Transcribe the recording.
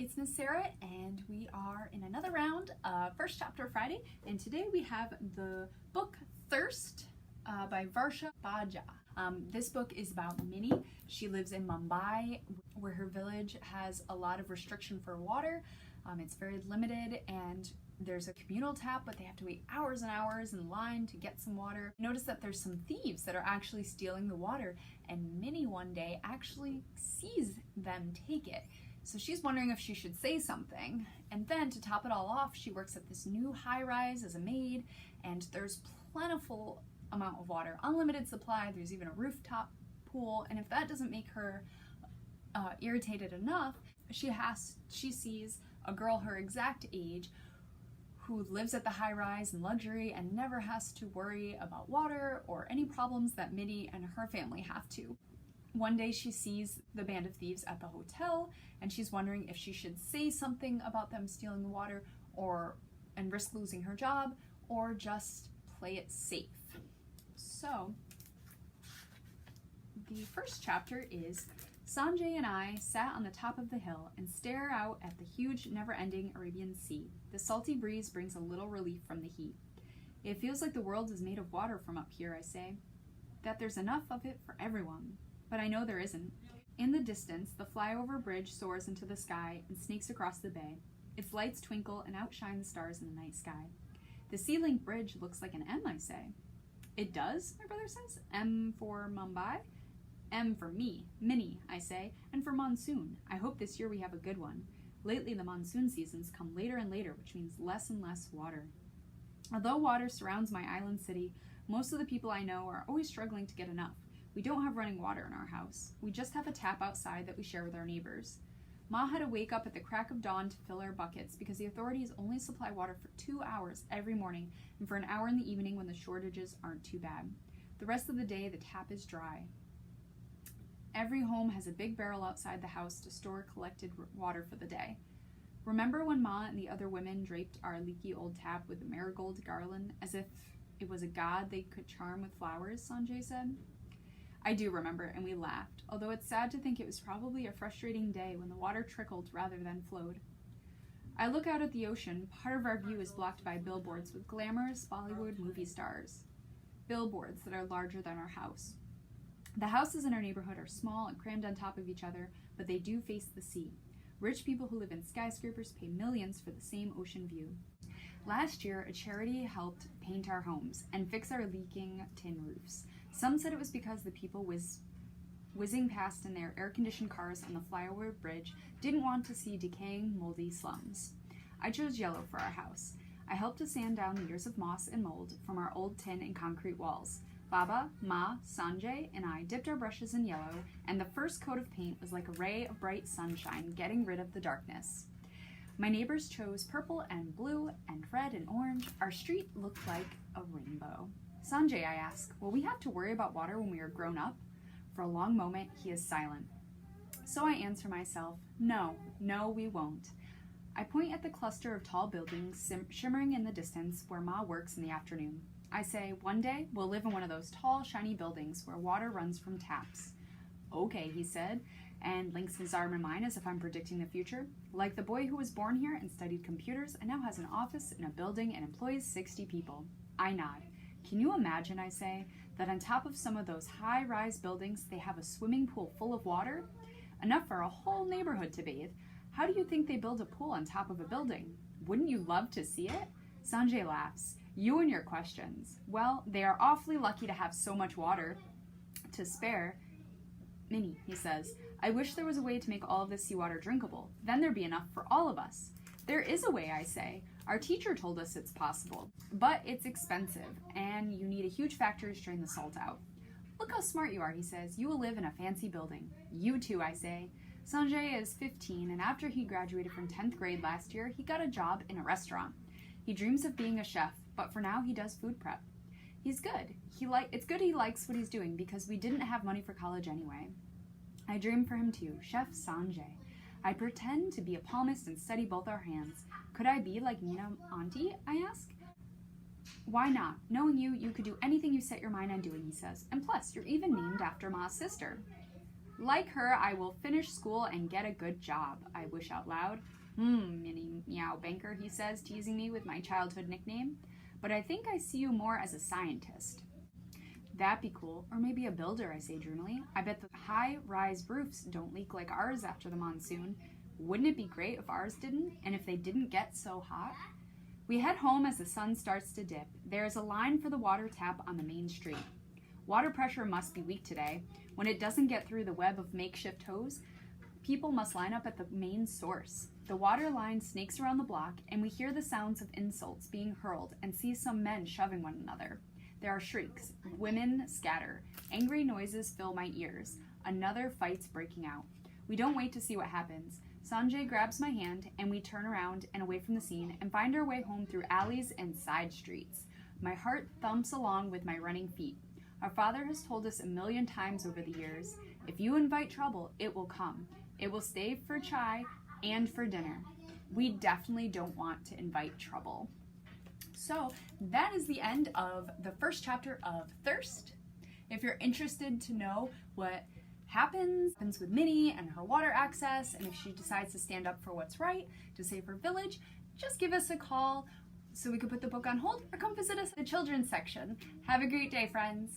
it's Miss Sarah, and we are in another round of First Chapter Friday, and today we have the book Thirst by Varsha Bajaj. This book is about Minni. She lives in Mumbai, where her village has a lot of restriction for water. It's very limited, and there's a communal tap, but they have to wait hours and hours in line to get some water. Notice that there's some thieves that are actually stealing the water, and Minni one day actually sees them take it. So she's wondering if she should say something. And then to top it all off, she works at this new high-rise as a maid, and there's plentiful amount of water, unlimited supply. There's even a rooftop pool, and if that doesn't make her irritated enough, she sees a girl her exact age who lives at the high-rise in luxury and never has to worry about water or any problems that Minni and her family have to. One day she sees the band of thieves at the hotel, and she's wondering if she should say something about them stealing the water and risk losing her job, or just play it safe. So the first chapter is Sanjay and I sat on the top of the hill and stare out at the huge, never-ending Arabian Sea. The salty breeze brings a little relief from the heat. It feels like the world is made of water from up here, I say. That there's enough of it for everyone. But I know there isn't. In the distance, the flyover bridge soars into the sky and snakes across the bay. Its lights twinkle and outshine the stars in the night sky. The sea-linked bridge looks like an M, I say. It does, my brother says. M for Mumbai. M for me, Minni, I say, and for monsoon. I hope this year we have a good one. Lately, the monsoon seasons come later and later, which means less and less water. Although water surrounds my island city, most of the people I know are always struggling to get enough. We don't have running water in our house. We just have a tap outside that we share with our neighbors. Ma had to wake up at the crack of dawn to fill our buckets because the authorities only supply water for 2 hours every morning and for an hour in the evening when the shortages aren't too bad. The rest of the day, the tap is dry. Every home has a big barrel outside the house to store collected water for the day. Remember when Ma and the other women draped our leaky old tap with a marigold garland as if it was a god they could charm with flowers, Sanjay said. I do remember, and we laughed, although it's sad to think it was probably a frustrating day when the water trickled rather than flowed. I look out at the ocean. Part of our view is blocked by billboards with glamorous Bollywood movie stars. Billboards that are larger than our house. The houses in our neighborhood are small and crammed on top of each other, but they do face the sea. Rich people who live in skyscrapers pay millions for the same ocean view. Last year, a charity helped paint our homes and fix our leaking tin roofs. Some said it was because the people whizzing past in their air-conditioned cars on the flyover bridge didn't want to see decaying, moldy slums. I chose yellow for our house. I helped to sand down the years of moss and mold from our old tin and concrete walls. Baba, Ma, Sanjay, and I dipped our brushes in yellow, and the first coat of paint was like a ray of bright sunshine getting rid of the darkness. My neighbors chose purple and blue and red and orange. Our street looked like a rainbow. Sanjay, I ask, will we have to worry about water when we are grown up? For a long moment, he is silent. So I answer myself, no, we won't. I point at the cluster of tall buildings shimmering in the distance where Ma works in the afternoon. I say, one day, we'll live in one of those tall, shiny buildings where water runs from taps. Okay, he said, and links his arm in mine as if I'm predicting the future. Like the boy who was born here and studied computers and now has an office in a building and employs 60 people. I nod. Can you imagine, I say, that on top of some of those high-rise buildings they have a swimming pool full of water? Enough for a whole neighborhood to bathe. How do you think they build a pool on top of a building? Wouldn't you love to see it? Sanjay laughs. You and your questions. Well, they are awfully lucky to have so much water to spare. Minni, he says, I wish there was a way to make all of this seawater drinkable. Then there'd be enough for all of us. There is a way, I say. Our teacher told us it's possible, but it's expensive, and you need a huge factory to drain the salt out. Look how smart you are, he says. You will live in a fancy building. You too, I say. Sanjay is 15, and after he graduated from 10th grade last year, he got a job in a restaurant. He dreams of being a chef, but for now he does food prep. He's good. It's good he likes what he's doing because we didn't have money for college anyway. I dream for him too, Chef Sanjay. I pretend to be a palmist and study both our hands. Could I be like Nina Auntie, I ask? Why not? Knowing you, you could do anything you set your mind on doing, he says. And plus, you're even named after Ma's sister. Like her, I will finish school and get a good job, I wish out loud. Minnie Meow Banker, he says, teasing me with my childhood nickname. But I think I see you more as a scientist. That'd be cool. Or maybe a builder, I say dreamily. I bet the high-rise roofs don't leak like ours after the monsoon. Wouldn't it be great if ours didn't? And if they didn't get so hot? We head home as the sun starts to dip. There is a line for the water tap on the main street. Water pressure must be weak today. When it doesn't get through the web of makeshift hose, people must line up at the main source. The water line snakes around the block, and we hear the sounds of insults being hurled and see some men shoving one another. There are shrieks. Women scatter. Angry noises fill my ears. Another fight's breaking out. We don't wait to see what happens. Sanjay grabs my hand, and we turn around and away from the scene and find our way home through alleys and side streets. My heart thumps along with my running feet. Our father has told us a million times over the years, if you invite trouble, it will come. It will stay for chai and for dinner. We definitely don't want to invite trouble. So that is the end of the first chapter of Thirst. If you're interested to know what happens with Minnie and her water access, and if she decides to stand up for what's right to save her village, just give us a call so we could put the book on hold, or come visit us in the children's section. Have a great day, friends.